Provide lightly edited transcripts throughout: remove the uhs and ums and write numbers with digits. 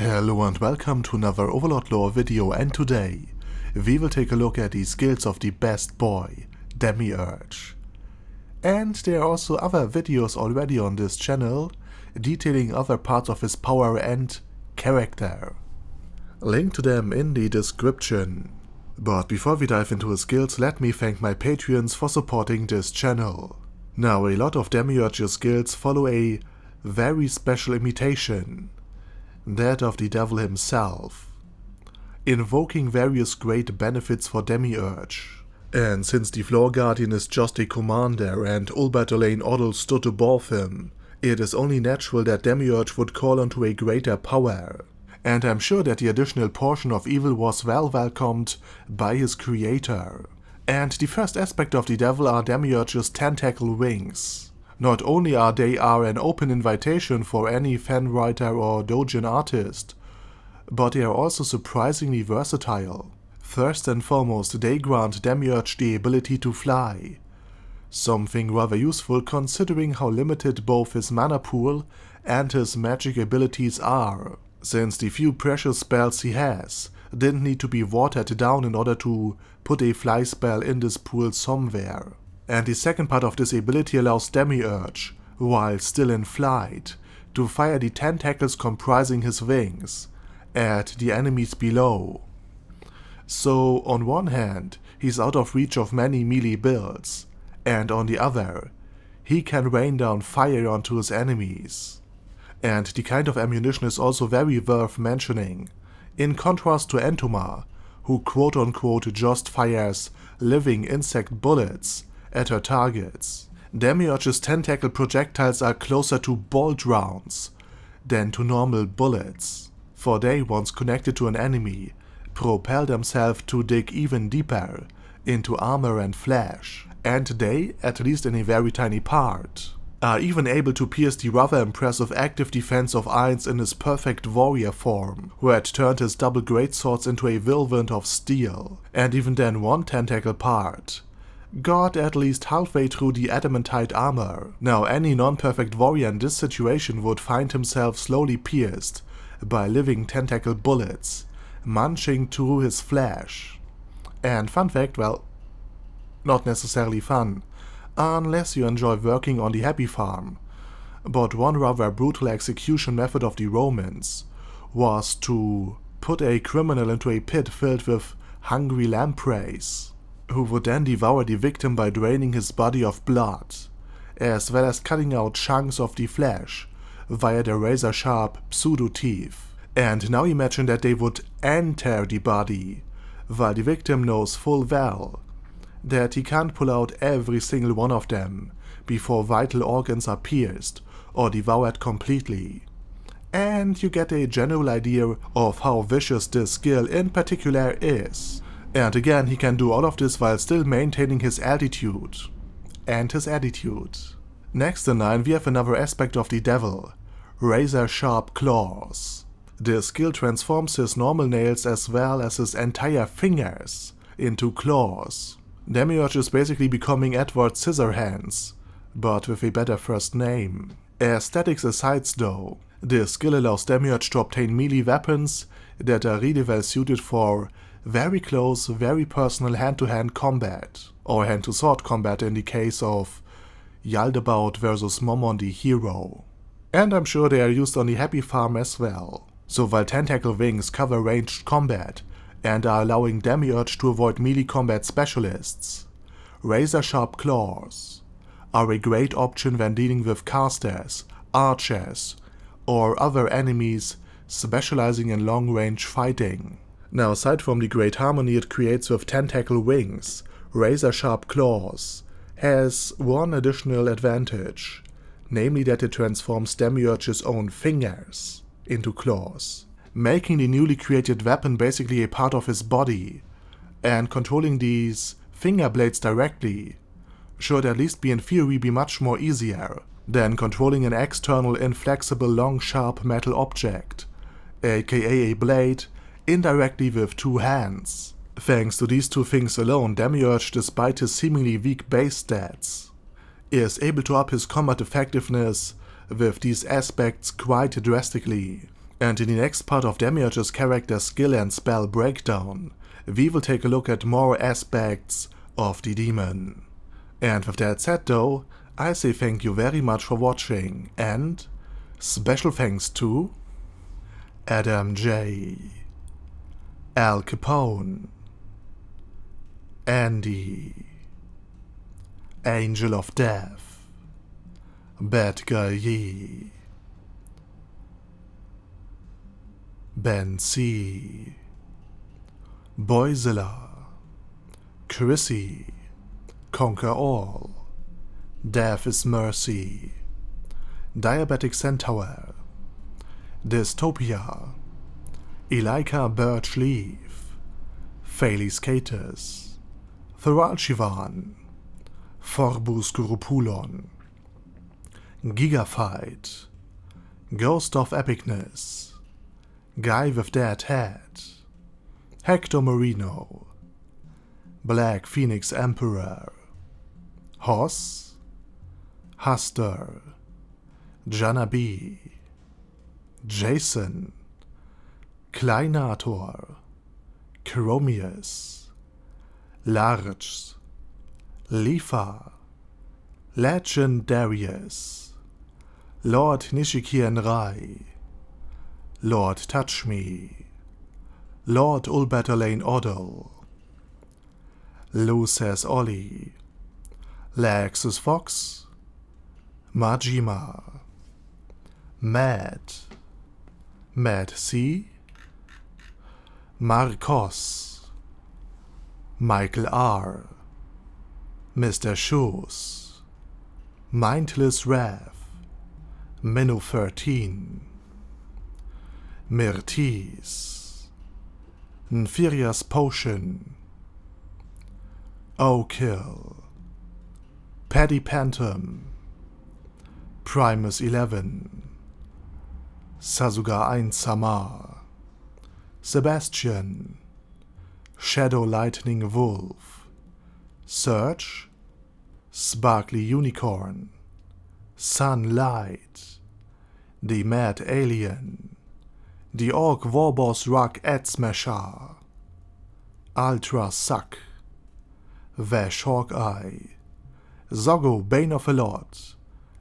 Hello and welcome to another Overlord lore video, and today we will take a look at the skills of the best boy, Demiurge. And there are also other videos already on this channel detailing other parts of his power and character. Link to them in the description. But before we dive into his skills, let me thank my Patreons for supporting this channel. Now, a lot of Demiurge's skills follow a very special imitation, that of the devil himself, invoking various great benefits for Demiurge. And since the Floor Guardian is just a commander and Ulbatalain Odl stood above him, it is only natural that Demiurge would call onto a greater power. And I'm sure that the additional portion of evil was well welcomed by his creator. And the first aspect of the devil are Demiurge's tentacle wings. Not only are they an open invitation for any fan writer or doujin artist, but they are also surprisingly versatile. First and foremost, they grant Demiurge the ability to fly, something rather useful considering how limited both his mana pool and his magic abilities are, since the few precious spells he has didn't need to be watered down in order to put a fly spell in this pool somewhere. And the second part of this ability allows Demiurge, while still in flight, to fire the tentacles comprising his wings at the enemies below. So on one hand, he's out of reach of many melee builds, and on the other, he can rain down fire onto his enemies. And the kind of ammunition is also very worth mentioning, in contrast to Entoma, who quote-unquote just fires living insect bullets at her targets. Demiurge's tentacle projectiles are closer to bolt rounds than to normal bullets, for they, once connected to an enemy, propel themselves to dig even deeper into armor and flesh, and they, at least in a very tiny part, are even able to pierce the rather impressive active defense of Ainz in his perfect warrior form, who had turned his double greatswords into a whirlwind of steel, and even then one tentacle part got at least halfway through the adamantite armor. Now, any non-perfect warrior in this situation would find himself slowly pierced by living tentacle bullets, munching through his flesh. And fun fact, well, not necessarily fun, unless you enjoy working on the happy farm, but one rather brutal execution method of the Romans was to put a criminal into a pit filled with hungry lampreys, who would then devour the victim by draining his body of blood, as well as cutting out chunks of the flesh via their razor-sharp pseudo-teeth. And now imagine that they would enter the body, while the victim knows full well that he can't pull out every single one of them before vital organs are pierced or devoured completely. And you get a general idea of how vicious this skill in particular is. And again, he can do all of this while still maintaining his altitude and his attitude. Next in line, we have another aspect of the devil, razor-sharp claws. This skill transforms his normal nails as well as his entire fingers into claws. Demiurge is basically becoming Edward Scissorhands, but with a better first name. Aesthetics aside though, this skill allows Demiurge to obtain melee weapons that are really well suited for very close, very personal hand-to-hand combat, or hand-to-sword combat in the case of Yaldabaoth versus Momon the hero. And I'm sure they are used on the happy farm as well. So while tentacle wings cover ranged combat and are allowing Demiurge to avoid melee combat specialists, razor-sharp claws are a great option when dealing with casters, archers, or other enemies specializing in long-range fighting. Now, aside from the great harmony it creates with tentacle wings, razor-sharp claws has one additional advantage, namely that it transforms Demiurge's own fingers into claws, making the newly created weapon basically a part of his body, and controlling these finger blades directly should at least in theory be much more easier than controlling an external inflexible long sharp metal object, aka a blade, indirectly with two hands. Thanks to these two things alone, Demiurge, despite his seemingly weak base stats, is able to up his combat effectiveness with these aspects quite drastically. And in the next part of Demiurge's character skill and spell breakdown, we will take a look at more aspects of the demon. And with that said though, I say thank you very much for watching, and special thanks to Adam J, Al Capone, Andy, Angel of Death, Bad Guy Yee, Ben C, Boyzilla, Chrissy, Conquer All, Death is Mercy, Diabetic Centaur, Dystopia, Elika Birch Leaf, Phalis Catus, Thoralchivan, Forbus Gurupulon, Gigafight, Ghost of Epicness, Guy with Dead Head, Hector Marino, Black Phoenix Emperor, Hoss, Huster, Jana B, Jason, Kleinator, Chromius, Large, Lifa, Legendarius, Lord Nishikian Rai, Lord Touch Me, Lord Ulbertalane Odell, Luces Ollie, Lexus Fox, Majima, Mad C, Marcos, Michael R, Mr. Shoes, Mindless Rev, Minnow 13, Myrtis, Nfiria's Potion, O'Kill, Paddy Pantom, Primus 11, Sasuga 1 Samar, Sebastian, Shadow Lightning Wolf, Search, Sparkly Unicorn, Sunlight, The Mad Alien, The Orc Warboss Rock Ad Smasher, Ultra Suck, Vash Hawkeye, Zoggo Bane of a Lot,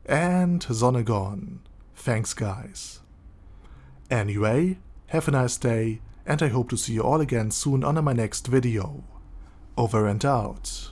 and Zonagon. Thanks guys. Anyway, have a nice day, and I hope to see you all again soon on my next video. Over and out.